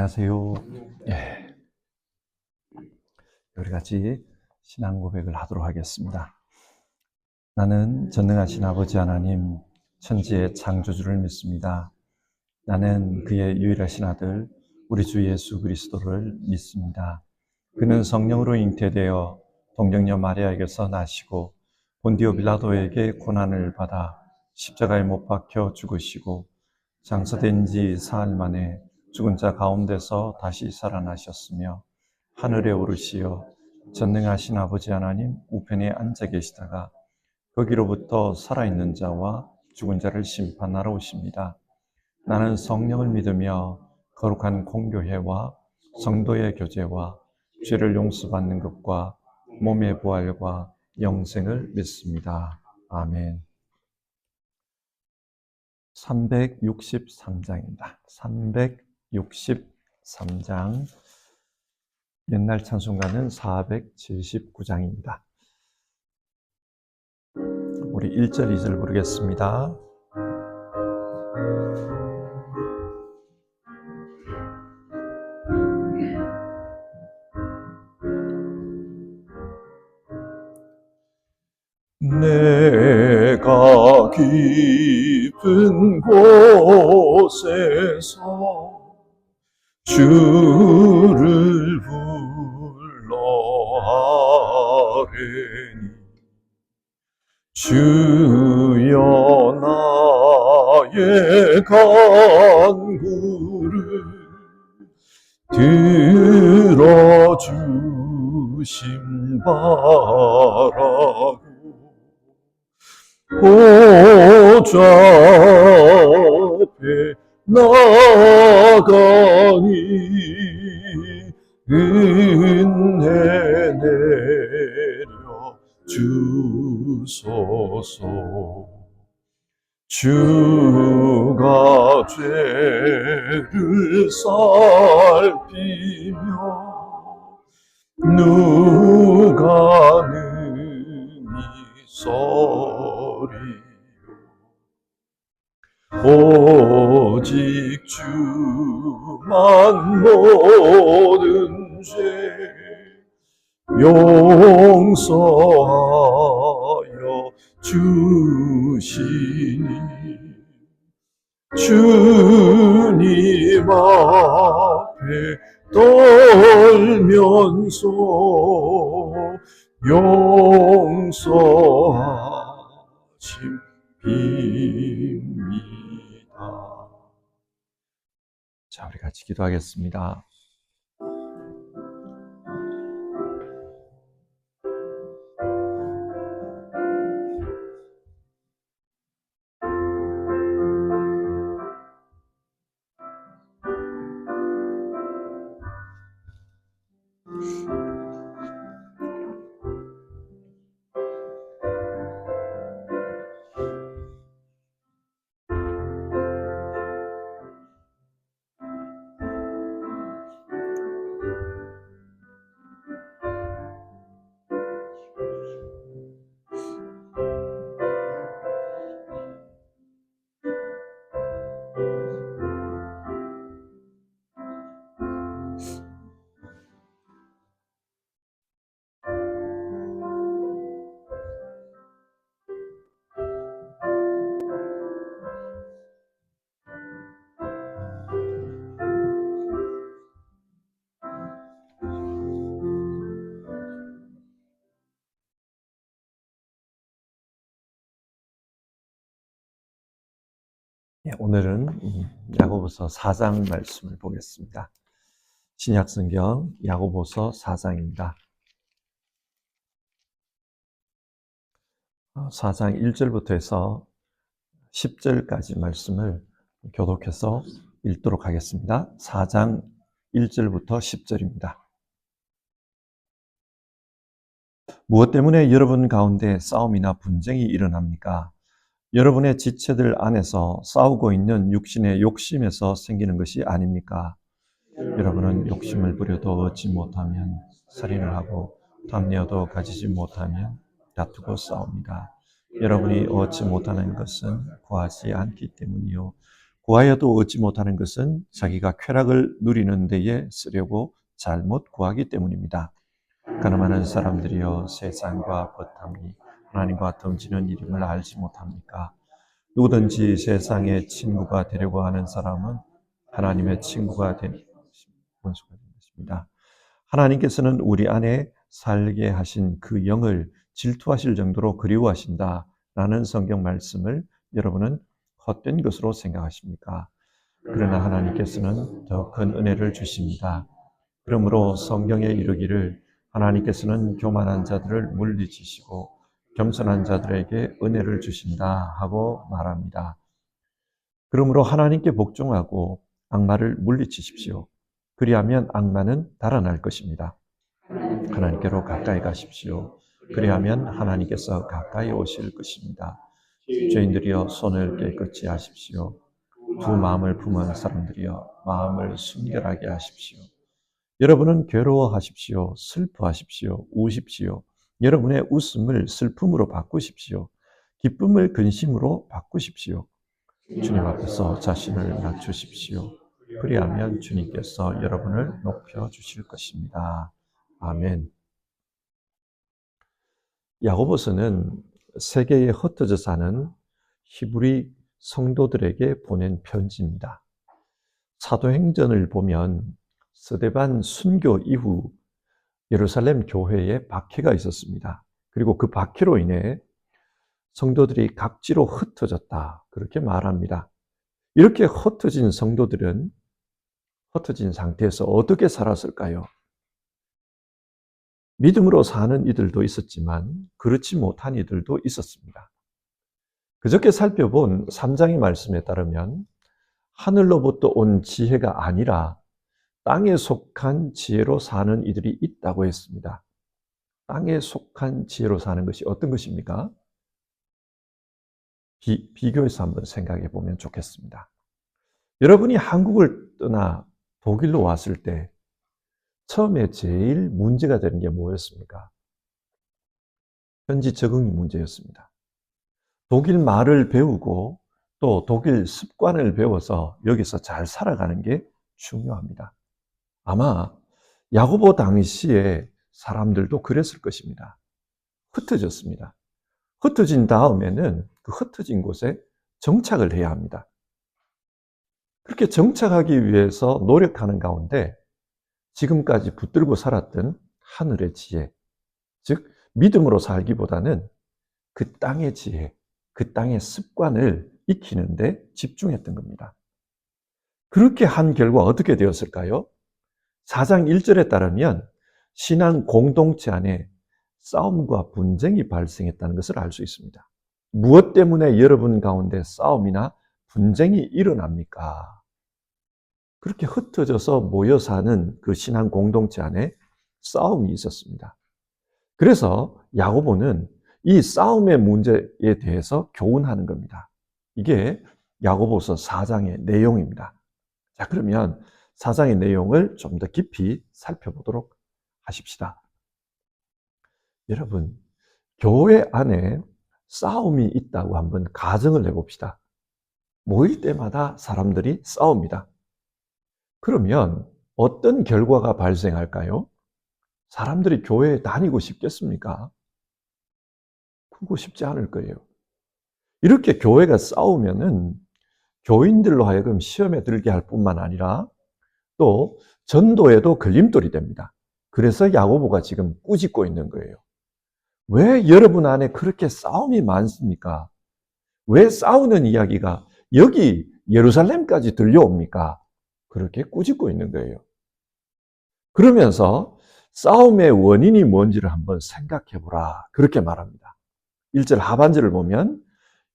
안녕하세요. 예, 우리 같이 신앙 고백을 하도록 하겠습니다. 나는 전능하신 아버지 하나님, 천지의 창조주를 믿습니다. 나는 그의 유일하신 아들, 우리 주 예수 그리스도를 믿습니다. 그는 성령으로 잉태되어 동정녀 마리아에게서 나시고 본디오 빌라도에게 고난을 받아 십자가에 못 박혀 죽으시고 장사된 지 사흘 만에 죽은 자 가운데서 다시 살아나셨으며 하늘에 오르시어 전능하신 아버지 하나님 우편에 앉아 계시다가 거기로부터 살아있는 자와 죽은 자를 심판하러 오십니다. 나는 성령을 믿으며 거룩한 공교회와 성도의 교제와 죄를 용서받는 것과 몸의 부활과 영생을 믿습니다. 아멘. 363장입니다. 363장. 옛날 찬송가는 479장입니다. 우리 1절, 2절 부르겠습니다. 내가 깊은 곳에서 주를 불러 아뢰니 주여 나의 간구를 들어주심 바라고 보좌 앞에 나가니 은혜 내려 주소서. 주가 죄를 살피며 누가 능히 서리요. 오직 주만 모든 죄 용서하여 주시니 주님 앞에 떨면서 용서하심 빕니다. 자, 우리 같이 기도하겠습니다. 오늘은 야고보서 4장 말씀을 보겠습니다. 신약성경 야고보서 4장입니다. 4장 1절부터 해서 10절까지 말씀을 교독해서 읽도록 하겠습니다. 4장 1절부터 10절입니다. 무엇 때문에 여러분 가운데 싸움이나 분쟁이 일어납니까? 여러분의 지체들 안에서 싸우고 있는 육신의 욕심에서 생기는 것이 아닙니까? 여러분은 욕심을 부려도 얻지 못하면 살인을 하고 담내어도 가지지 못하면 다투고 싸웁니다. 여러분이 얻지 못하는 것은 구하지 않기 때문이요. 구하여도 얻지 못하는 것은 자기가 쾌락을 누리는 데에 쓰려고 잘못 구하기 때문입니다. 가늠하는 사람들이여 세상과 버탐이 하나님과 덤지는 일임을 알지 못합니까? 누구든지 세상의 친구가 되려고 하는 사람은 하나님의 친구가 된 원수가 된 것입니다. 하나님께서는 우리 안에 살게 하신 그 영을 질투하실 정도로 그리워하신다라는 성경 말씀을 여러분은 헛된 것으로 생각하십니까? 그러나 하나님께서는 더 큰 은혜를 주십니다. 그러므로 성경에 이르기를 하나님께서는 교만한 자들을 물리치시고 겸손한 자들에게 은혜를 주신다 하고 말합니다. 그러므로 하나님께 복종하고 악마를 물리치십시오. 그리하면 악마는 달아날 것입니다. 하나님께로 가까이 가십시오. 그리하면 하나님께서 가까이 오실 것입니다. 죄인들이여 손을 깨끗이 하십시오. 두 마음을 품은 사람들이여 마음을 순결하게 하십시오. 여러분은 괴로워하십시오. 슬퍼하십시오. 우십시오. 여러분의 웃음을 슬픔으로 바꾸십시오. 기쁨을 근심으로 바꾸십시오. 주님 앞에서 자신을 낮추십시오. 그리하면 주님께서 여러분을 높여주실 것입니다. 아멘. 야고보서는 세계에 흩어져 사는 히브리 성도들에게 보낸 편지입니다. 사도행전을 보면 스데반 순교 이후 예루살렘 교회에 박해가 있었습니다. 그리고 그 박해로 인해 성도들이 각지로 흩어졌다. 그렇게 말합니다. 이렇게 흩어진 성도들은 흩어진 상태에서 어떻게 살았을까요? 믿음으로 사는 이들도 있었지만 그렇지 못한 이들도 있었습니다. 그저께 살펴본 3장의 말씀에 따르면 하늘로부터 온 지혜가 아니라 땅에 속한 지혜로 사는 이들이 있다고 했습니다. 땅에 속한 지혜로 사는 것이 어떤 것입니까? 비교해서 한번 생각해 보면 좋겠습니다. 여러분이 한국을 떠나 독일로 왔을 때 처음에 제일 문제가 되는 게 뭐였습니까? 현지 적응이 문제였습니다. 독일 말을 배우고 또 독일 습관을 배워서 여기서 잘 살아가는 게 중요합니다. 아마 야고보 당시에 사람들도 그랬을 것입니다. 흩어졌습니다. 흩어진 다음에는 그 흩어진 곳에 정착을 해야 합니다. 그렇게 정착하기 위해서 노력하는 가운데 지금까지 붙들고 살았던 하늘의 지혜, 즉 믿음으로 살기보다는 그 땅의 지혜, 그 땅의 습관을 익히는데 집중했던 겁니다. 그렇게 한 결과 어떻게 되었을까요? 4장 1절에 따르면 신앙 공동체 안에 싸움과 분쟁이 발생했다는 것을 알 수 있습니다. 무엇 때문에 여러분 가운데 싸움이나 분쟁이 일어납니까? 그렇게 흩어져서 모여 사는 그 신앙 공동체 안에 싸움이 있었습니다. 그래서 야고보는 이 싸움의 문제에 대해서 교훈하는 겁니다. 이게 야고보서 4장의 내용입니다. 자, 그러면 4장의 내용을 좀 더 깊이 살펴보도록 하십시다. 여러분, 교회 안에 싸움이 있다고 한번 가정을 해봅시다. 모일 때마다 사람들이 싸웁니다. 그러면 어떤 결과가 발생할까요? 사람들이 교회에 다니고 싶겠습니까? 그거 쉽지 않을 거예요. 이렇게 교회가 싸우면은 교인들로 하여금 시험에 들게 할 뿐만 아니라 또 전도에도 걸림돌이 됩니다. 그래서 야고보가 지금 꾸짖고 있는 거예요. 왜 여러분 안에 그렇게 싸움이 많습니까? 왜 싸우는 이야기가 여기 예루살렘까지 들려옵니까? 그렇게 꾸짖고 있는 거예요. 그러면서 싸움의 원인이 뭔지를 한번 생각해 보라. 그렇게 말합니다. 1절 하반절을 보면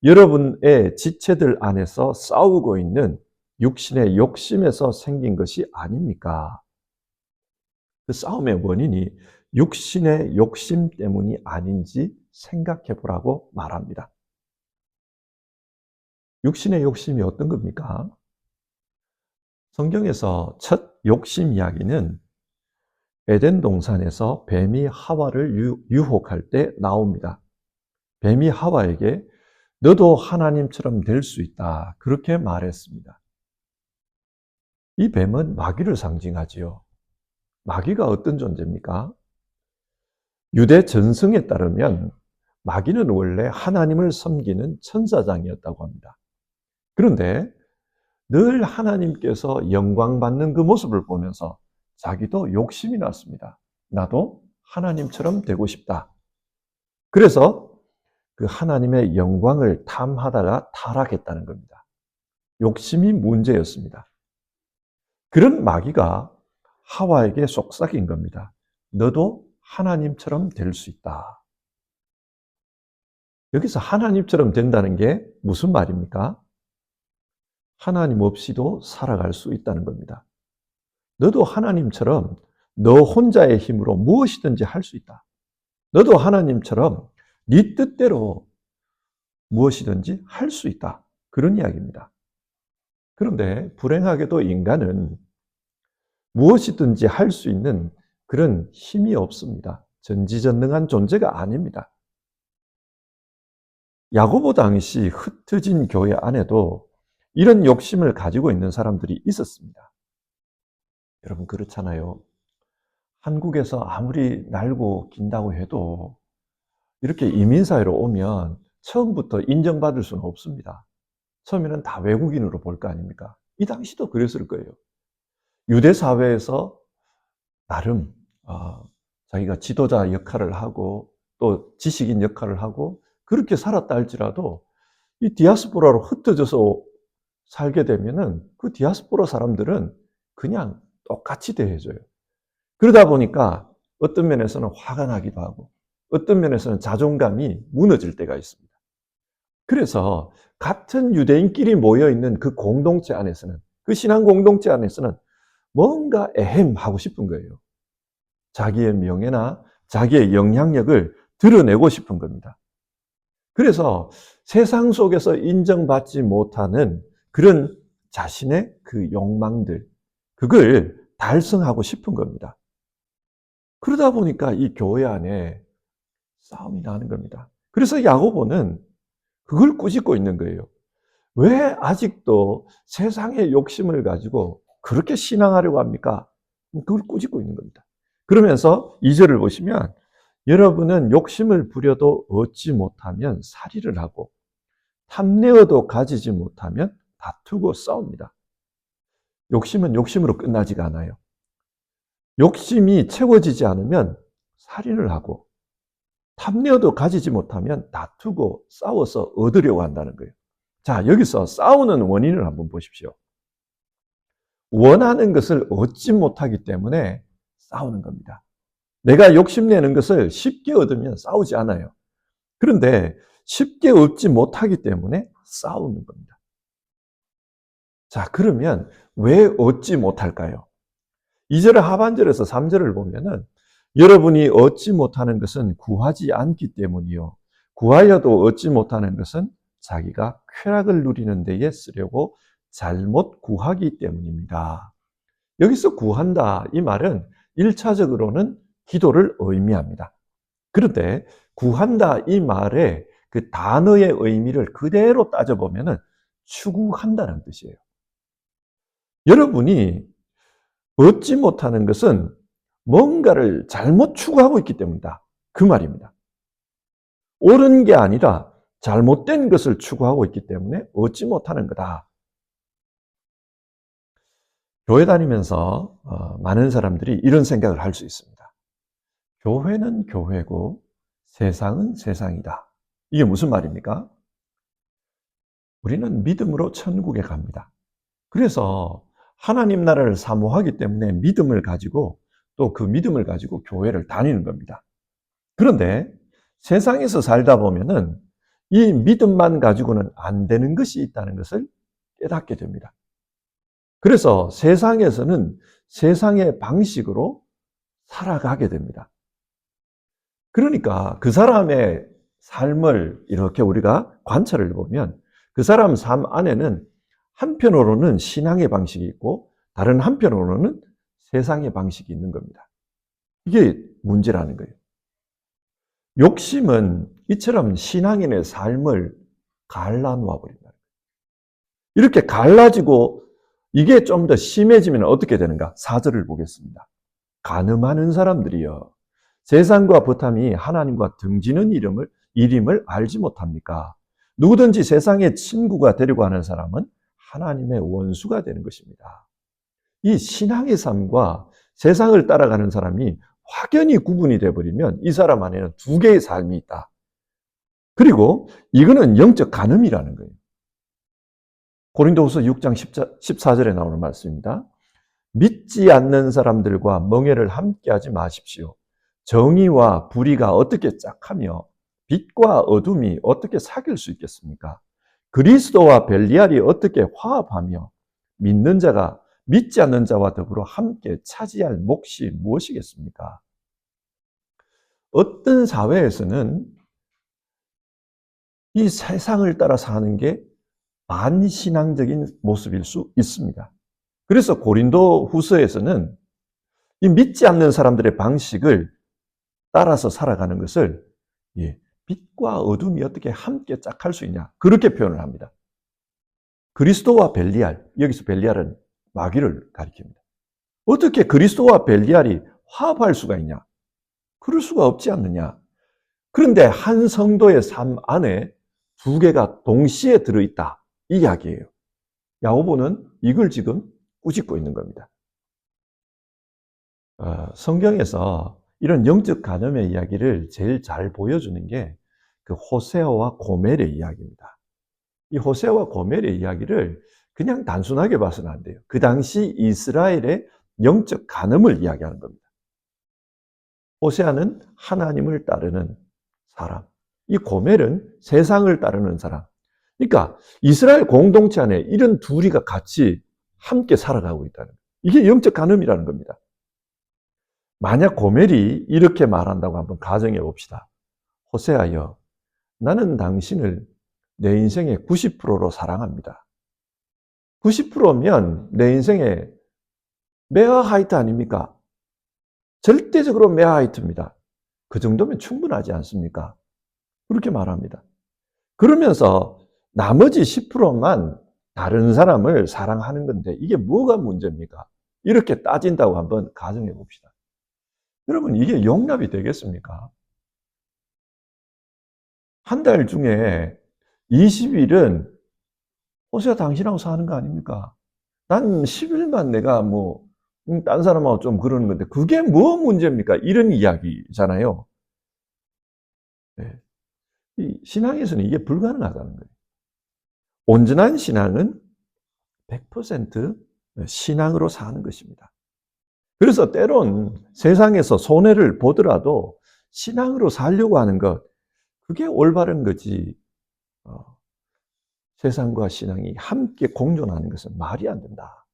여러분의 지체들 안에서 싸우고 있는 육신의 욕심에서 생긴 것이 아닙니까? 그 싸움의 원인이 육신의 욕심 때문이 아닌지 생각해 보라고 말합니다. 육신의 욕심이 어떤 겁니까? 성경에서 첫 욕심 이야기는 에덴 동산에서 뱀이 하와를 유혹할 때 나옵니다. 뱀이 하와에게 너도 하나님처럼 될 수 있다. 그렇게 말했습니다. 이 뱀은 마귀를 상징하지요. 마귀가 어떤 존재입니까? 유대 전승에 따르면 마귀는 원래 하나님을 섬기는 천사장이었다고 합니다. 그런데 늘 하나님께서 영광받는 그 모습을 보면서 자기도 욕심이 났습니다. 나도 하나님처럼 되고 싶다. 그래서 그 하나님의 영광을 탐하다가 타락했다는 겁니다. 욕심이 문제였습니다. 그런 마귀가 하와에게 속삭인 겁니다. 너도 하나님처럼 될 수 있다. 여기서 하나님처럼 된다는 게 무슨 말입니까? 하나님 없이도 살아갈 수 있다는 겁니다. 너도 하나님처럼 너 혼자의 힘으로 무엇이든지 할 수 있다. 너도 하나님처럼 네 뜻대로 무엇이든지 할 수 있다. 그런 이야기입니다. 그런데 불행하게도 인간은 무엇이든지 할 수 있는 그런 힘이 없습니다. 전지전능한 존재가 아닙니다. 야고보 당시 흩어진 교회 안에도 이런 욕심을 가지고 있는 사람들이 있었습니다. 여러분 그렇잖아요. 한국에서 아무리 날고 긴다고 해도 이렇게 이민사회로 오면 처음부터 인정받을 수는 없습니다. 처음에는 다 외국인으로 볼 거 아닙니까? 이 당시도 그랬을 거예요. 유대 사회에서 나름 자기가 지도자 역할을 하고 또 지식인 역할을 하고 그렇게 살았다 할지라도 이 디아스포라로 흩어져서 살게 되면은 그 디아스포라 사람들은 그냥 똑같이 대해줘요. 그러다 보니까 어떤 면에서는 화가 나기도 하고 어떤 면에서는 자존감이 무너질 때가 있습니다. 그래서 같은 유대인끼리 모여있는 그 공동체 안에서는 그 신앙 공동체 안에서는 뭔가 하고 싶은 거예요. 자기의 명예나 자기의 영향력을 드러내고 싶은 겁니다. 그래서 세상 속에서 인정받지 못하는 그런 자신의 그 욕망들, 그걸 달성하고 싶은 겁니다. 그러다 보니까 이 교회 안에 싸움이 나는 겁니다. 그래서 야고보는 그걸 꾸짖고 있는 거예요. 왜 아직도 세상의 욕심을 가지고 그렇게 신앙하려고 합니까? 그걸 꾸짖고 있는 겁니다. 그러면서 2절을 보시면 여러분은 욕심을 부려도 얻지 못하면 살이를 하고 탐내어도 가지지 못하면 다투고 싸웁니다. 욕심은 욕심으로 끝나지가 않아요. 욕심이 채워지지 않으면 살인을 하고 탐내어도 가지지 못하면 다투고 싸워서 얻으려고 한다는 거예요. 자, 여기서 싸우는 원인을 한번 보십시오. 원하는 것을 얻지 못하기 때문에 싸우는 겁니다. 내가 욕심내는 것을 쉽게 얻으면 싸우지 않아요. 그런데 쉽게 얻지 못하기 때문에 싸우는 겁니다. 자, 그러면 왜 얻지 못할까요? 2절 하반절에서 3절을 보면은 여러분이 얻지 못하는 것은 구하지 않기 때문이요. 구하여도 얻지 못하는 것은 자기가 쾌락을 누리는 데에 쓰려고 잘못 구하기 때문입니다. 여기서 구한다 이 말은 1차적으로는 기도를 의미합니다. 그런데 구한다 이 말의 그 단어의 의미를 그대로 따져보면 추구한다는 뜻이에요. 여러분이 얻지 못하는 것은 뭔가를 잘못 추구하고 있기 때문이다. 그 말입니다. 옳은 게 아니라 잘못된 것을 추구하고 있기 때문에 얻지 못하는 거다. 교회 다니면서 많은 사람들이 이런 생각을 할 수 있습니다. 교회는 교회고 세상은 세상이다. 이게 무슨 말입니까? 우리는 믿음으로 천국에 갑니다. 그래서 하나님 나라를 사모하기 때문에 믿음을 가지고 또 그 믿음을 가지고 교회를 다니는 겁니다. 그런데 세상에서 살다 보면은 이 믿음만 가지고는 안 되는 것이 있다는 것을 깨닫게 됩니다. 그래서 세상에서는 세상의 방식으로 살아가게 됩니다. 그러니까 그 사람의 삶을 이렇게 우리가 관찰을 보면 그 사람 삶 안에는 한편으로는 신앙의 방식이 있고 다른 한편으로는 세상의 방식이 있는 겁니다. 이게 문제라는 거예요. 욕심은 이처럼 신앙인의 삶을 갈라놓아 버린다. 이렇게 갈라지고 이게 좀 더 심해지면 어떻게 되는가? 4절을 보겠습니다. 간음하는 사람들이여 세상과 부탐이 하나님과 등지는 일임을 알지 못합니까? 누구든지 세상의 친구가 되려고 하는 사람은 하나님의 원수가 되는 것입니다. 이 신앙의 삶과 세상을 따라가는 사람이 확연히 구분이 돼버리면 이 사람 안에는 두 개의 삶이 있다. 그리고 이거는 영적 간음이라는 거예요. 고린도후서 6장 14절에 나오는 말씀입니다. 믿지 않는 사람들과 멍에를 함께하지 마십시오. 정의와 불의가 어떻게 짝하며 빛과 어둠이 어떻게 사귈 수 있겠습니까? 그리스도와 벨리알이 어떻게 화합하며 믿는 자가 믿지 않는 자와 더불어 함께 차지할 몫이 무엇이겠습니까? 어떤 사회에서는 이 세상을 따라 사는 게 반신앙적인 모습일 수 있습니다. 그래서 고린도 후서에서는 이 믿지 않는 사람들의 방식을 따라서 살아가는 것을 빛과 어둠이 어떻게 함께 짝할 수 있냐 그렇게 표현을 합니다. 그리스도와 벨리알, 여기서 벨리알은 마귀를 가리킵니다. 어떻게 그리스도와 벨리알이 화합할 수가 있냐? 그럴 수가 없지 않느냐? 그런데 한 성도의 삶 안에 두 개가 동시에 들어있다 이 이야기예요. 야고보는 이걸 지금 꾸짖고 있는 겁니다. 성경에서 이런 영적 간음의 이야기를 제일 잘 보여주는 게 그 호세아와 고멜의 이야기입니다. 이 호세아와 고멜의 이야기를 그냥 단순하게 봐서는 안 돼요. 그 당시 이스라엘의 영적 간음을 이야기하는 겁니다. 호세아는 하나님을 따르는 사람, 이 고멜은 세상을 따르는 사람. 그러니까 이스라엘 공동체 안에 이런 둘이가 같이 함께 살아가고 있다는 거예요. 이게 영적 간음이라는 겁니다. 만약 고멜이 이렇게 말한다고 한번 가정해 봅시다. 호세아여, 나는 당신을 내 인생의 90%로 사랑합니다. 90%면 내 인생의 메가하이트 아닙니까? 절대적으로 메가하이트입니다. 그 정도면 충분하지 않습니까? 그렇게 말합니다. 그러면서 나머지 10%만 다른 사람을 사랑하는 건데 이게 뭐가 문제입니까? 이렇게 따진다고 한번 가정해 봅시다. 여러분, 이게 용납이 되겠습니까? 한 달 중에 20일은 호세아 당신하고 사는 거 아닙니까? 난 10일만 내가 딴 사람하고 좀 그러는 건데 그게 뭐 문제입니까? 이런 이야기잖아요. 네. 이 신앙에서는 이게 불가능하다는 거예요. 온전한 신앙은 100% 신앙으로 사는 것입니다. 그래서 때론 세상에서 손해를 보더라도 신앙으로 살려고 하는 것, 그게 올바른 거지. 세상과 신앙이 함께 공존하는 것은 말이 안 된다.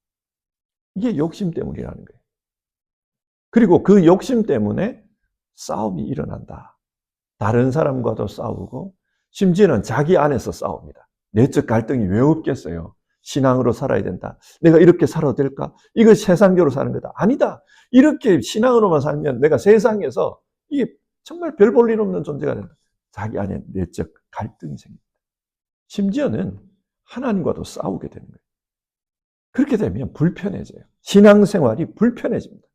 이게 욕심 때문이라는 거예요. 그리고 그 욕심 때문에 싸움이 일어난다. 다른 사람과도 싸우고 심지어는 자기 안에서 싸웁니다. 내적 갈등이 왜 없겠어요? 신앙으로 살아야 된다. 내가 이렇게 살아도 될까? 이거 세상적으로 사는 거다. 아니다. 이렇게 신앙으로만 살면 내가 세상에서 이게 정말 별 볼 일 없는 존재가 된다. 자기 안에 내적 갈등이 생깁니다. 심지어는 하나님과도 싸우게 되는 거예요. 그렇게 되면 불편해져요. 신앙생활이 불편해집니다.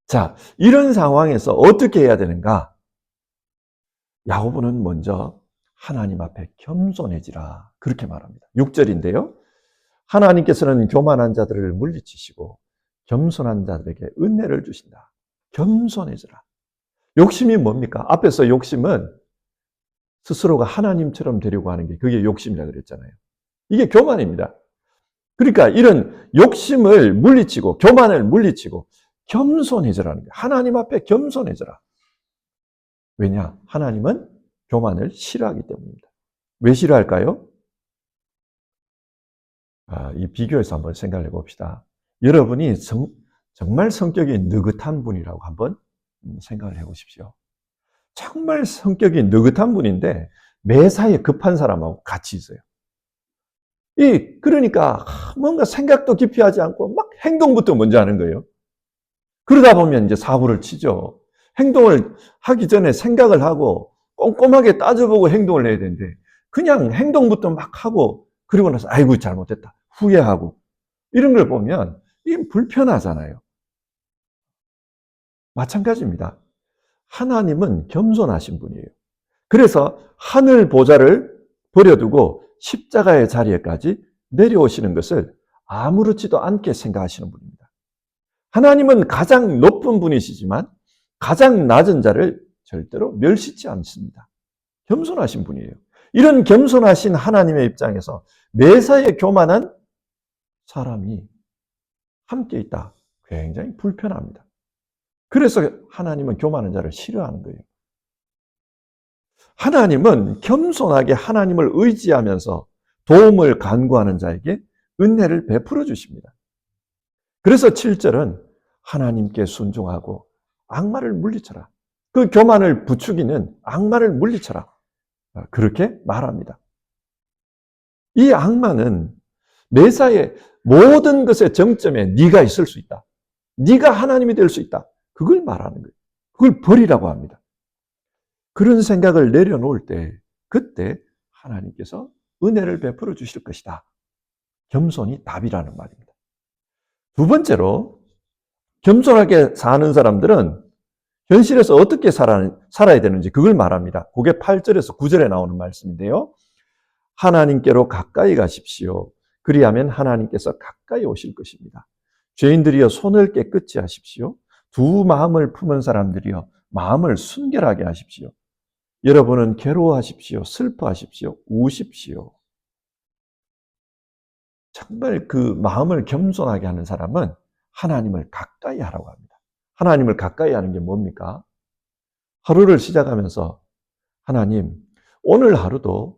자, 이런 상황에서 어떻게 해야 되는가? 야고보는 먼저 하나님 앞에 겸손해지라 그렇게 말합니다. 6절인데요. 하나님께서는 교만한 자들을 물리치시고 겸손한 자들에게 은혜를 주신다. 겸손해지라. 욕심이 뭡니까? 앞에서 욕심은 스스로가 하나님처럼 되려고 하는 게 그게 욕심이라 그랬잖아요. 이게 교만입니다. 그러니까 이런 욕심을 물리치고 교만을 물리치고 겸손해져라는 거예요. 하나님 앞에 겸손해져라. 왜냐? 하나님은 교만을 싫어하기 때문입니다. 왜 싫어할까요? 이 비교해서 한번 생각해 봅시다. 여러분이 정말 성격이 느긋한 분이라고 한번 생각을 해 보십시오. 정말 성격이 느긋한 분인데 매사에 급한 사람하고 같이 있어요. 그러니까 뭔가 생각도 깊이 하지 않고 막 행동부터 먼저 하는 거예요. 그러다 보면 이제 사고를 치죠. 행동을 하기 전에 생각을 하고 꼼꼼하게 따져보고 행동을 해야 되는데 그냥 행동부터 막 하고 그리고 나서 아이고 잘못했다 후회하고 이런 걸 보면 이게 불편하잖아요. 마찬가지입니다. 하나님은 겸손하신 분이에요. 그래서 하늘 보좌를 버려두고 십자가의 자리에까지 내려오시는 것을 아무렇지도 않게 생각하시는 분입니다. 하나님은 가장 높은 분이시지만 가장 낮은 자를 절대로 멸시치 않습니다. 겸손하신 분이에요. 이런 겸손하신 하나님의 입장에서 매사에 교만한 사람이 함께 있다. 굉장히 불편합니다. 그래서 하나님은 교만한 자를 싫어하는 거예요. 하나님은 겸손하게 하나님을 의지하면서 도움을 간구하는 자에게 은혜를 베풀어 주십니다. 그래서 7절은 하나님께 순종하고 악마를 물리쳐라. 그 교만을 부추기는 악마를 물리쳐라. 그렇게 말합니다. 이 악마는 매사에 모든 것의 정점에 네가 있을 수 있다. 네가 하나님이 될 수 있다. 그걸 말하는 거예요. 그걸 버리라고 합니다. 그런 생각을 내려놓을 때 그때 하나님께서 은혜를 베풀어 주실 것이다. 겸손이 답이라는 말입니다. 두 번째로 겸손하게 사는 사람들은 현실에서 어떻게 살아야 되는지 그걸 말합니다. 그게 8절에서 9절에 나오는 말씀인데요. 하나님께로 가까이 가십시오. 그리하면 하나님께서 가까이 오실 것입니다. 죄인들이여 손을 깨끗이 하십시오. 두 마음을 품은 사람들이여 마음을 순결하게 하십시오. 여러분은 괴로워하십시오. 슬퍼하십시오. 우십시오. 정말 그 마음을 겸손하게 하는 사람은 하나님을 가까이 하라고 합니다. 하나님을 가까이 하는 게 뭡니까? 하루를 시작하면서 하나님, 오늘 하루도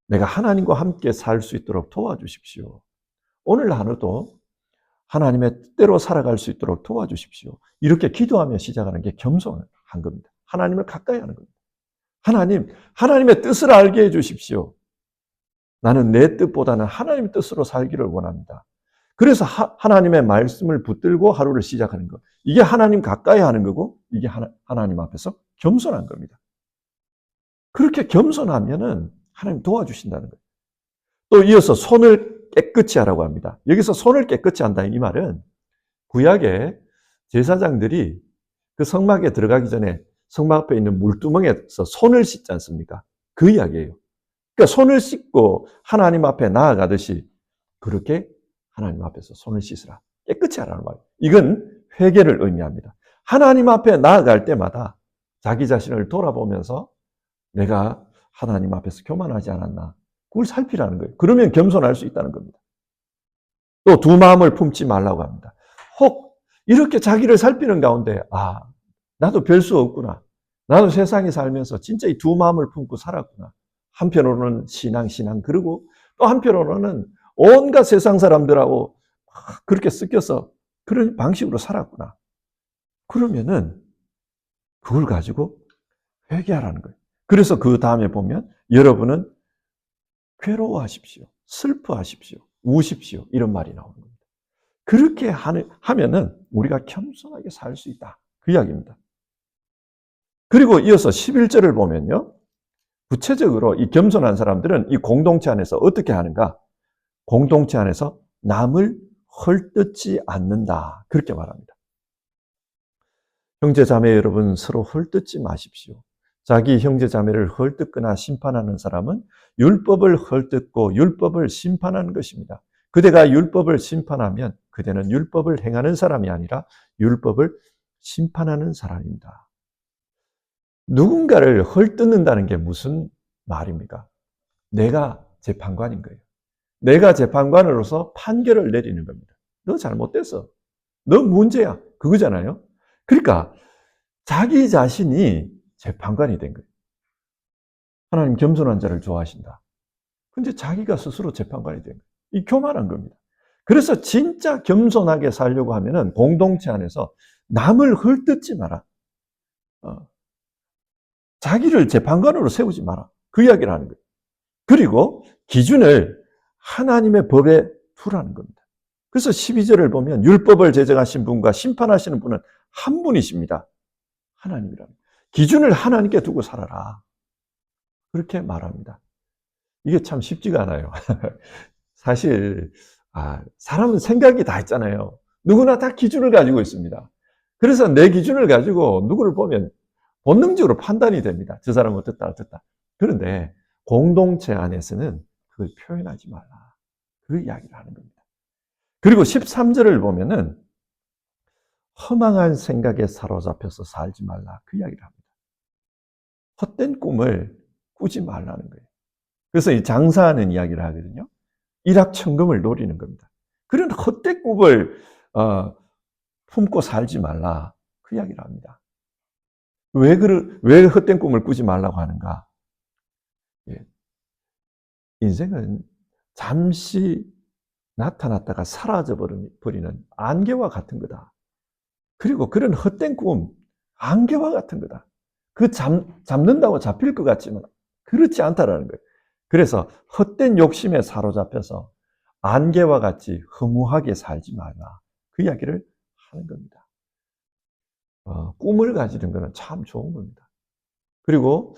내가 하나님과 함께 살 수 있도록 도와주십시오. 오늘 하루도 하나님의 뜻대로 살아갈 수 있도록 도와주십시오. 이렇게 기도하며 시작하는 게 겸손한 겁니다. 하나님을 가까이 하는 겁니다. 하나님, 하나님의 뜻을 알게 해주십시오. 나는 내 뜻보다는 하나님의 뜻으로 살기를 원합니다. 그래서 하나님의 말씀을 붙들고 하루를 시작하는 것. 이게 하나님 가까이 하는 거고 이게 하나님 앞에서 겸손한 겁니다. 그렇게 겸손하면은 하나님 도와주신다는 거예요. 또 이어서 손을 깨끗이 하라고 합니다. 여기서 손을 깨끗이 한다 이 말은 구약의 제사장들이 그 성막에 들어가기 전에 성막 앞에 있는 물두멍에서 손을 씻지 않습니까? 그 이야기예요. 그러니까 손을 씻고 하나님 앞에 나아가듯이 그렇게 하나님 앞에서 손을 씻으라. 깨끗이 하라는 말이에요. 이건 회개를 의미합니다. 하나님 앞에 나아갈 때마다 자기 자신을 돌아보면서 내가 하나님 앞에서 교만하지 않았나. 그걸 살피라는 거예요. 그러면 겸손할 수 있다는 겁니다. 또 두 마음을 품지 말라고 합니다. 혹 이렇게 자기를 살피는 가운데 나도 별 수 없구나. 나도 세상에 살면서 진짜 이 두 마음을 품고 살았구나. 한편으로는 신앙 그러고 또 한편으로는 온갖 세상 사람들하고 그렇게 섞여서 그런 방식으로 살았구나. 그러면은 그걸 가지고 회개하라는 거예요. 그래서 그 다음에 보면 여러분은 괴로워하십시오. 슬퍼하십시오. 우십시오. 이런 말이 나오는 겁니다. 그렇게 하면은 우리가 겸손하게 살 수 있다. 그 이야기입니다. 그리고 이어서 11절을 보면요. 구체적으로 이 겸손한 사람들은 이 공동체 안에서 어떻게 하는가? 공동체 안에서 남을 헐뜯지 않는다. 그렇게 말합니다. 형제 자매 여러분 서로 헐뜯지 마십시오. 자기 형제 자매를 헐뜯거나 심판하는 사람은 율법을 헐뜯고 율법을 심판하는 것입니다. 그대가 율법을 심판하면 그대는 율법을 행하는 사람이 아니라 율법을 심판하는 사람입니다. 누군가를 헐뜯는다는 게 무슨 말입니까? 내가 재판관인 거예요. 내가 재판관으로서 판결을 내리는 겁니다. 너 잘못됐어. 너 문제야. 그거잖아요. 그러니까 자기 자신이 재판관이 된 거예요. 하나님 겸손한 자를 좋아하신다. 근데 자기가 스스로 재판관이 된 거예요. 이 교만한 겁니다. 그래서 진짜 겸손하게 살려고 하면은 공동체 안에서 남을 헐뜯지 마라. 자기를 재판관으로 세우지 마라. 그 이야기를 하는 거예요. 그리고 기준을 하나님의 법에 두라는 겁니다. 그래서 12절을 보면 율법을 제정하신 분과 심판하시는 분은 한 분이십니다. 하나님이랍니다. 기준을 하나님께 두고 살아라. 그렇게 말합니다. 이게 참 쉽지가 않아요. 사실 사람은 생각이 다 있잖아요. 누구나 다 기준을 가지고 있습니다. 그래서 내 기준을 가지고 누구를 보면 본능적으로 판단이 됩니다. 저 사람은 어떻다 어떻다. 그런데 공동체 안에서는 그걸 표현하지 말라. 그 이야기를 하는 겁니다. 그리고 13절을 보면은 허망한 생각에 사로잡혀서 살지 말라. 그 이야기를 합니다. 헛된 꿈을 꾸지 말라는 거예요. 그래서 이 장사하는 이야기를 하거든요. 일확천금을 노리는 겁니다. 그런 헛된 꿈을 품고 살지 말라. 그 이야기를 합니다. 왜 헛된 꿈을 꾸지 말라고 하는가? 예. 인생은 잠시 나타났다가 사라져버리는 안개와 같은 거다. 그리고 그런 헛된 꿈, 안개와 같은 거다. 잡는다고 잡힐 것 같지만 그렇지 않다라는 거예요. 그래서 헛된 욕심에 사로잡혀서 안개와 같이 허무하게 살지 말라. 그 이야기를 하는 겁니다. 꿈을 가지는 것은 참 좋은 겁니다. 그리고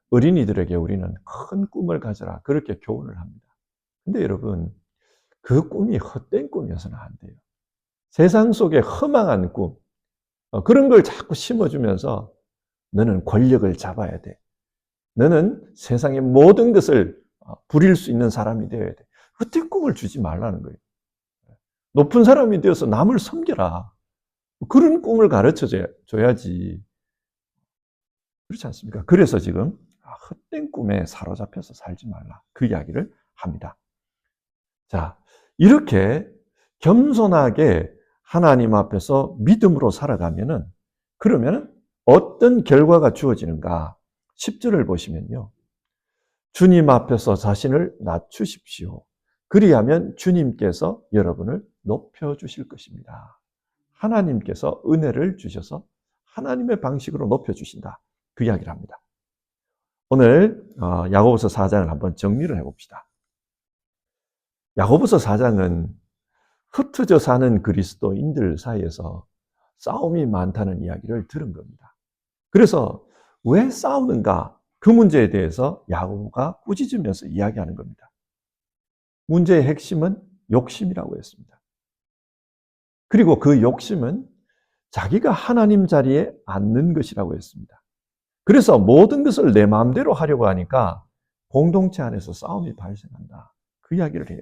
어린이들에게 우리는 큰 꿈을 가져라. 그렇게 교훈을 합니다. 근데 여러분, 그 꿈이 헛된 꿈이어서는 안 돼요. 세상 속에 허망한 꿈, 그런 걸 자꾸 심어주면서 너는 권력을 잡아야 돼. 너는 세상의 모든 것을 부릴 수 있는 사람이 되어야 돼. 헛된 꿈을 주지 말라는 거예요. 높은 사람이 되어서 남을 섬겨라. 그런 꿈을 가르쳐 줘야지. 그렇지 않습니까? 그래서 지금 헛된 꿈에 사로잡혀서 살지 말라. 그 이야기를 합니다. 자, 이렇게 겸손하게 하나님 앞에서 믿음으로 살아가면은 그러면 어떤 결과가 주어지는가? 10절을 보시면요. 주님 앞에서 자신을 낮추십시오. 그리하면 주님께서 여러분을 높여주실 것입니다. 하나님께서 은혜를 주셔서 하나님의 방식으로 높여주신다. 그 이야기를 합니다. 오늘 야고보서 4장을 한번 정리를 해봅시다. 야고보서 4장은 흩어져 사는 그리스도인들 사이에서 싸움이 많다는 이야기를 들은 겁니다. 그래서 왜 싸우는가? 그 문제에 대해서 야고보가 꾸짖으면서 이야기하는 겁니다. 문제의 핵심은 욕심이라고 했습니다. 그리고 그 욕심은 자기가 하나님 자리에 앉는 것이라고 했습니다. 그래서 모든 것을 내 마음대로 하려고 하니까 공동체 안에서 싸움이 발생한다. 그 이야기를 해요.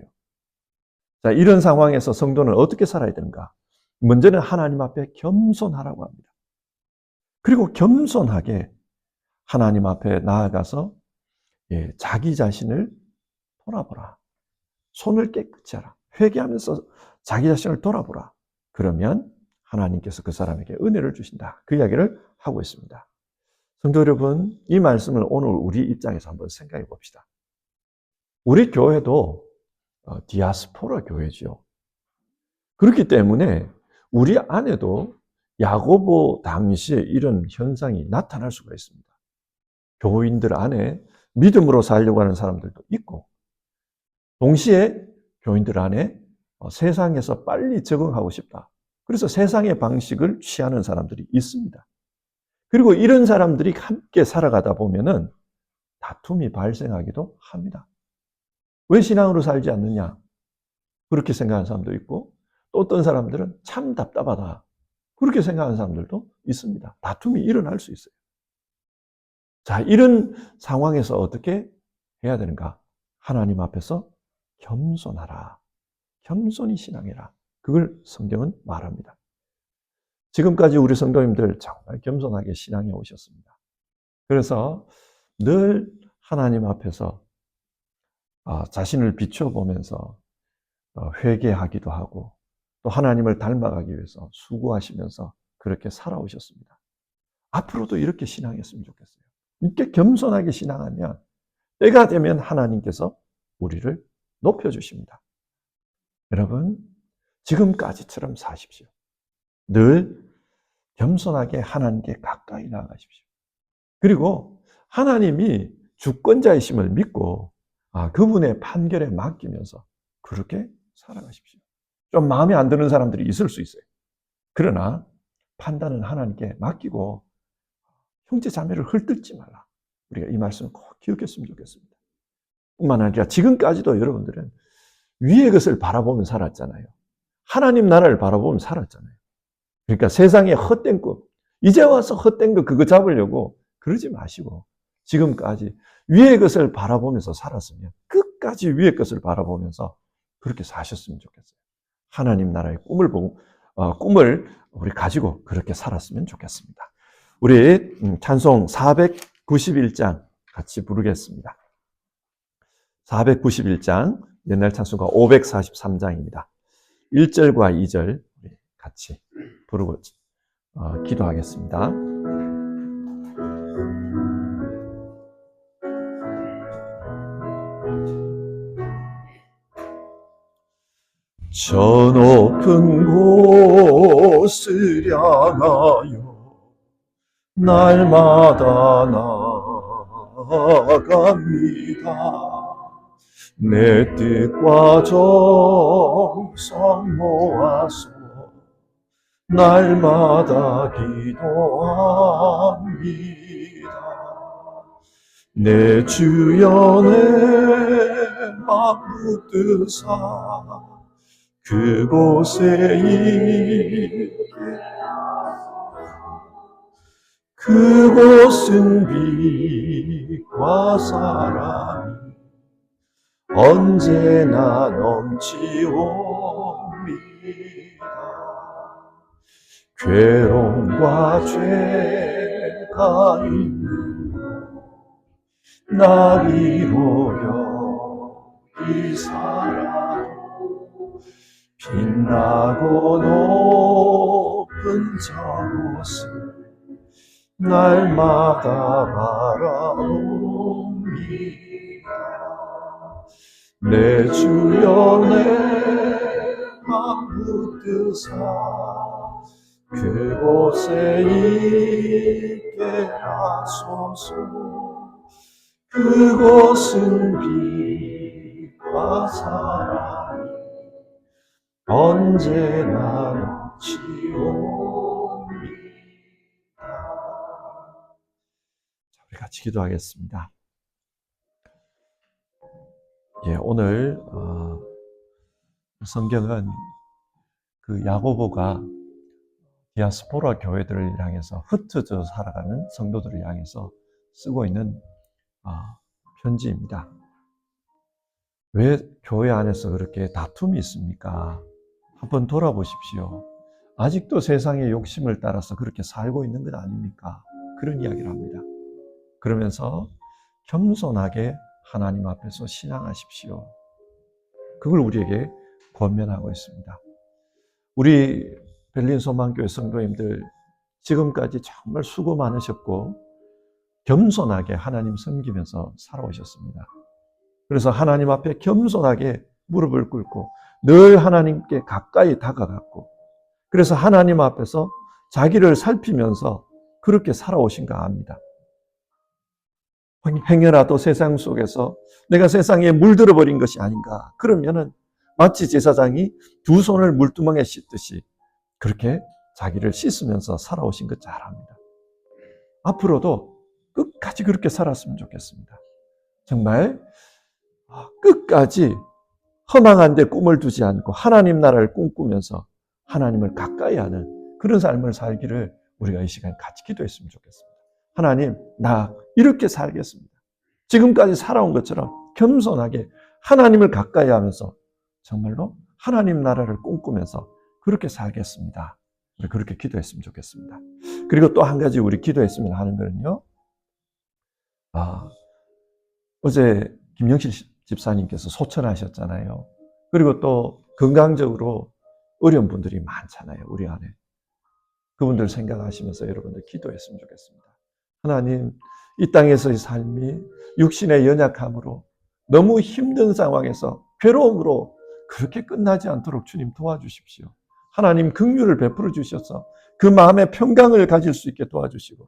자, 이런 상황에서 성도는 어떻게 살아야 되는가? 먼저는 하나님 앞에 겸손하라고 합니다. 그리고 겸손하게 하나님 앞에 나아가서 자기 자신을 돌아보라. 손을 깨끗이 하라. 회개하면서 자기 자신을 돌아보라. 그러면 하나님께서 그 사람에게 은혜를 주신다. 그 이야기를 하고 있습니다. 성도 여러분, 이 말씀을 오늘 우리 입장에서 한번 생각해 봅시다. 우리 교회도 디아스포라 교회죠. 그렇기 때문에 우리 안에도 야고보 당시에 이런 현상이 나타날 수가 있습니다. 교인들 안에 믿음으로 살려고 하는 사람들도 있고, 동시에 교인들 안에 세상에서 빨리 적응하고 싶다. 그래서 세상의 방식을 취하는 사람들이 있습니다. 그리고 이런 사람들이 함께 살아가다 보면은 다툼이 발생하기도 합니다. 왜 신앙으로 살지 않느냐? 그렇게 생각하는 사람도 있고, 또 어떤 사람들은 참 답답하다. 그렇게 생각하는 사람들도 있습니다. 다툼이 일어날 수 있어요. 자, 이런 상황에서 어떻게 해야 되는가? 하나님 앞에서 겸손하라. 겸손히 신앙해라. 그걸 성경은 말합니다. 지금까지 우리 성도님들 정말 겸손하게 신앙해 오셨습니다. 그래서 늘 하나님 앞에서 자신을 비춰보면서 회개하기도 하고 또 하나님을 닮아가기 위해서 수고하시면서 그렇게 살아오셨습니다. 앞으로도 이렇게 신앙했으면 좋겠어요. 이렇게 겸손하게 신앙하면 때가 되면 하나님께서 우리를 높여주십니다. 여러분, 지금까지처럼 사십시오. 늘 겸손하게 하나님께 가까이 나아가십시오. 그리고 하나님이 주권자이심을 믿고 그분의 판결에 맡기면서 그렇게 살아가십시오. 좀 마음에 안 드는 사람들이 있을 수 있어요. 그러나 판단은 하나님께 맡기고 형제 자매를 헐뜯지 말라. 우리가 이 말씀을 꼭 기억했으면 좋겠습니다. 뿐만 아니라 지금까지도 여러분들은 위의 것을 바라보면 살았잖아요. 하나님 나라를 바라보면 살았잖아요. 그러니까 세상에 헛된 꿈, 이제 와서 헛된 거 그거 잡으려고 그러지 마시고 지금까지 위의 것을 바라보면서 살았으면 끝까지 위의 것을 바라보면서 그렇게 사셨으면 좋겠어요. 하나님 나라의 꿈을 보고 꿈을 우리 가지고 그렇게 살았으면 좋겠습니다. 우리 찬송 491장 같이 부르겠습니다. 491장 옛날 찬송가 543장입니다. 1절과 2절 같이 부르고 기도하겠습니다. 저 높은 곳을 향하여 날마다 나아갑니다. 내 뜻과 정성 모아서 날마다 기도합니다. 내 주여 내 맘 붙드사 그곳에 있게 그곳은 빛과 사랑이 언제나 넘치옵니다. 괴로움과 죄가 있는 날 이루려 이 살아도 빛나고 높은 저곳을 날마다 바라옵니다. 내 주여 내 맘 붙드사 그곳에 있게 하소서. 그곳은 빛과 사랑이 언제나 넘치옵니다. 우리 같이 기도하겠습니다. 오늘 성경은 그 야고보가 디아스포라 교회들을 향해서 흩어져 살아가는 성도들을 향해서 쓰고 있는 편지입니다. 왜 교회 안에서 그렇게 다툼이 있습니까? 한번 돌아보십시오. 아직도 세상의 욕심을 따라서 그렇게 살고 있는 것 아닙니까? 그런 이야기를 합니다. 그러면서 겸손하게 하나님 앞에서 신앙하십시오. 그걸 우리에게 권면하고 있습니다. 우리 베를린 소망교회 성도님들 지금까지 정말 수고 많으셨고 겸손하게 하나님 섬기면서 살아오셨습니다. 그래서 하나님 앞에 겸손하게 무릎을 꿇고 늘 하나님께 가까이 다가갔고 그래서 하나님 앞에서 자기를 살피면서 그렇게 살아오신가 합니다. 행여라도 세상 속에서 내가 세상에 물들어 버린 것이 아닌가. 그러면은 마치 제사장이 두 손을 물두멍에 씻듯이 그렇게 자기를 씻으면서 살아오신 것 잘 압니다. 앞으로도 끝까지 그렇게 살았으면 좋겠습니다. 정말 끝까지 허망한 데 꿈을 두지 않고 하나님 나라를 꿈꾸면서 하나님을 가까이 하는 그런 삶을 살기를 우리가 이 시간에 같이 기도했으면 좋겠습니다. 하나님, 나 이렇게 살겠습니다. 지금까지 살아온 것처럼 겸손하게 하나님을 가까이 하면서 정말로 하나님 나라를 꿈꾸면서 그렇게 살겠습니다. 우리 그렇게 기도했으면 좋겠습니다. 그리고 또 한 가지 우리 기도했으면 하는 거는요. 어제 김영실 집사님께서 소천하셨잖아요. 그리고 또 건강적으로 어려운 분들이 많잖아요. 우리 안에. 그분들 생각하시면서 여러분들 기도했으면 좋겠습니다. 하나님, 이 땅에서의 삶이 육신의 연약함으로 너무 힘든 상황에서 괴로움으로 그렇게 끝나지 않도록 주님 도와주십시오. 하나님 긍휼을 베풀어 주셔서 그 마음의 평강을 가질 수 있게 도와주시고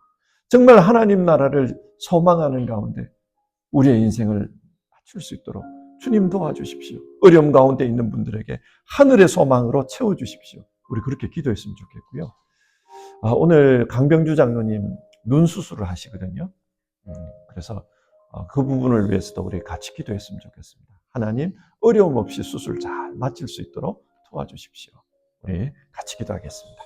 정말 하나님 나라를 소망하는 가운데 우리의 인생을 맞출 수 있도록 주님 도와주십시오. 어려움 가운데 있는 분들에게 하늘의 소망으로 채워주십시오. 우리 그렇게 기도했으면 좋겠고요. 오늘 강병주 장로님 눈 수술을 하시거든요. 그래서 그 부분을 위해서도 우리 같이 기도했으면 좋겠습니다. 하나님, 어려움 없이 수술 잘 마칠 수 있도록 도와주십시오. 우리 같이 기도하겠습니다.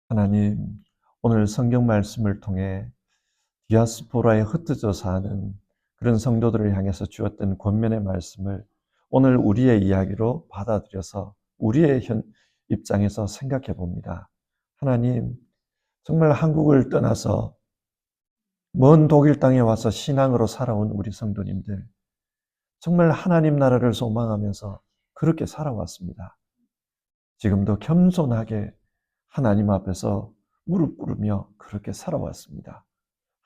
하나님, 오늘 성경 말씀을 통해 디아스포라에 흩어져 사는 그런 성도들을 향해서 주었던 권면의 말씀을 오늘 우리의 이야기로 받아들여서 우리의 입장에서 생각해 봅니다. 하나님, 정말 한국을 떠나서 먼 독일 땅에 와서 신앙으로 살아온 우리 성도님들, 정말 하나님 나라를 소망하면서 그렇게 살아왔습니다. 지금도 겸손하게 하나님 앞에서 무릎 꿇으며 그렇게 살아왔습니다.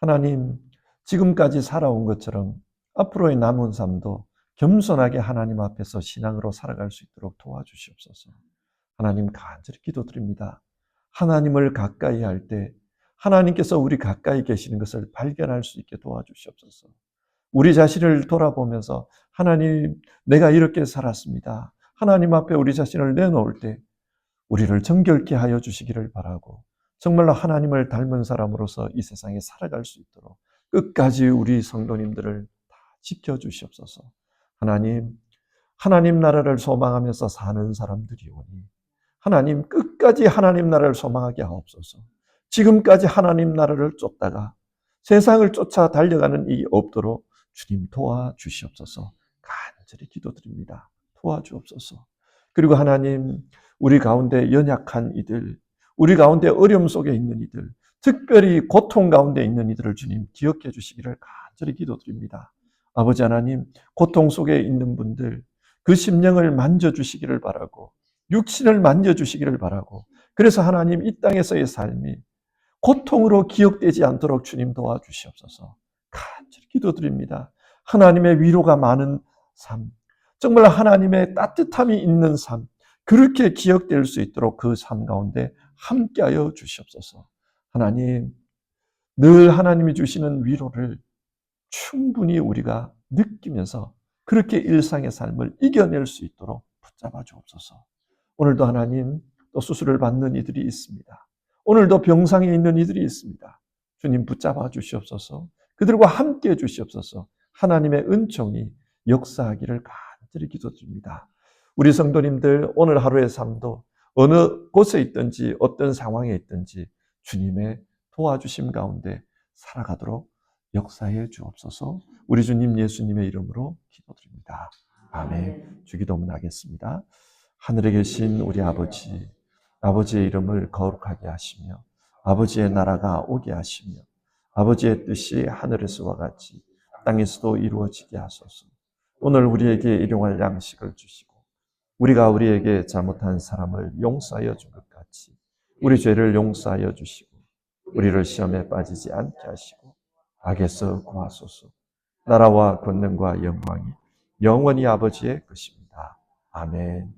하나님, 지금까지 살아온 것처럼 앞으로의 남은 삶도 겸손하게 하나님 앞에서 신앙으로 살아갈 수 있도록 도와주시옵소서. 하나님, 간절히 기도드립니다. 하나님을 가까이 할 때 하나님께서 우리 가까이 계시는 것을 발견할 수 있게 도와주시옵소서. 우리 자신을 돌아보면서 하나님, 내가 이렇게 살았습니다. 하나님 앞에 우리 자신을 내놓을 때 우리를 정결케 하여 주시기를 바라고, 정말로 하나님을 닮은 사람으로서 이 세상에 살아갈 수 있도록 끝까지 우리 성도님들을 다 지켜주시옵소서. 하나님 나라를 소망하면서 사는 사람들이 오니 하나님, 끝까지 하나님 나라를 소망하게 하옵소서. 지금까지 하나님 나라를 쫓다가 세상을 쫓아 달려가는 일이 없도록 주님 도와주시옵소서. 간절히 기도드립니다. 도와주옵소서. 그리고 하나님, 우리 가운데 연약한 이들, 우리 가운데 어려움 속에 있는 이들, 특별히 고통 가운데 있는 이들을 주님 기억해 주시기를 간절히 기도드립니다. 아버지 하나님, 고통 속에 있는 분들, 그 심령을 만져주시기를 바라고, 육신을 만져주시기를 바라고, 그래서 하나님, 이 땅에서의 삶이 고통으로 기억되지 않도록 주님 도와주시옵소서. 간절히 기도드립니다. 하나님의 위로가 많은 삶, 정말 하나님의 따뜻함이 있는 삶, 그렇게 기억될 수 있도록 그 삶 가운데 함께하여 주시옵소서. 하나님, 늘 하나님이 주시는 위로를 충분히 우리가 느끼면서 그렇게 일상의 삶을 이겨낼 수 있도록 붙잡아 주옵소서. 오늘도 하나님, 또 수술을 받는 이들이 있습니다. 오늘도 병상에 있는 이들이 있습니다. 주님 붙잡아 주시옵소서. 그들과 함께 해 주시옵소서. 하나님의 은총이 역사하기를 간절히 기도드립니다. 우리 성도님들 오늘 하루의 삶도 어느 곳에 있든지 어떤 상황에 있든지 주님의 도와주심 가운데 살아가도록 역사해 주옵소서. 우리 주님 예수님의 이름으로 기도드립니다. 아멘. 주기도문 하겠습니다. 하늘에 계신 우리 아버지, 아버지의 이름을 거룩하게 하시며 아버지의 나라가 오게 하시며 아버지의 뜻이 하늘에서와 같이 땅에서도 이루어지게 하소서. 오늘 우리에게 일용할 양식을 주시고 우리가 우리에게 잘못한 사람을 용서하여 준 것 같이 우리 죄를 용서하여 주시고 우리를 시험에 빠지지 않게 하시고 악에서 구하소서. 나라와 권능과 영광이 영원히 아버지의 것입니다. 아멘.